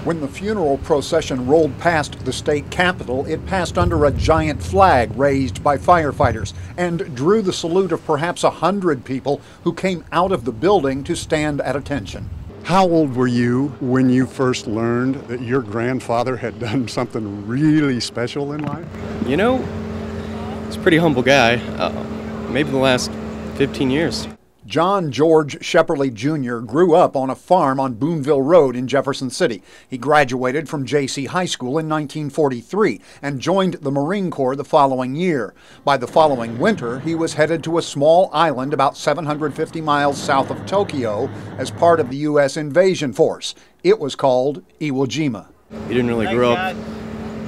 When the funeral procession rolled past the state capitol, it passed under a giant flag raised by firefighters and drew the salute of perhaps 100 people who came out of the building to stand at attention. How old were you when you first learned that your grandfather had done something really special in life? You know, he's a pretty humble guy. Maybe the last 15 years. John George Schepperle Jr. grew up on a farm on Boonville Road in Jefferson City. He graduated from J.C. High School in 1943 and joined the Marine Corps the following year. By the following winter, he was headed to a small island about 750 miles south of Tokyo as part of the U.S. invasion force. It was called Iwo Jima. He didn't really grow up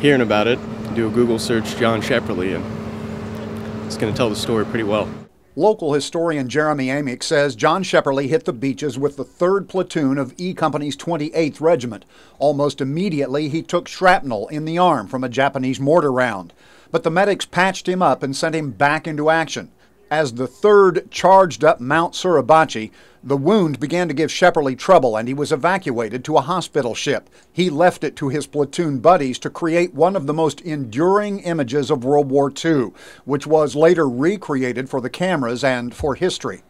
hearing about it. Do a Google search, John Schepperle, and it's going to tell the story pretty well. Local historian Jeremy Amick says John Schepperle hit the beaches with the 3rd Platoon of E Company's 28th Regiment. Almost immediately, he took shrapnel in the arm from a Japanese mortar round. But the medics patched him up and sent him back into action. As the 3rd charged up Mount Suribachi, the wound began to give Schepperle trouble and he was evacuated to a hospital ship. He left it to his platoon buddies to create one of the most enduring images of World War II, which was later recreated for the cameras and for history.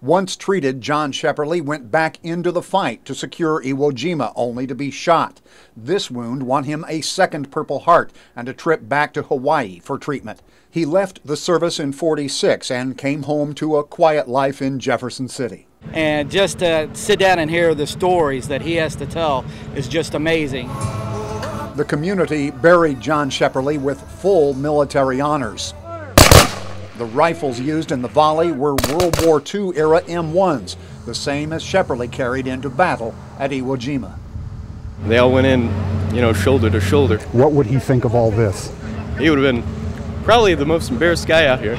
Once treated, John Schepperle went back into the fight to secure Iwo Jima, only to be shot. This wound won him a 2nd Purple Heart and a trip back to Hawaii for treatment. He left the service in '46 and came home to a quiet life in Jefferson City. And just to sit down and hear the stories that he has to tell is just amazing. The community buried John Schepperle with full military honors. The rifles used in the volley were World War II era M1s, the same as Schepperle carried into battle at Iwo Jima. They all went in, shoulder to shoulder. What would he think of all this? He would have been probably the most embarrassed guy out here.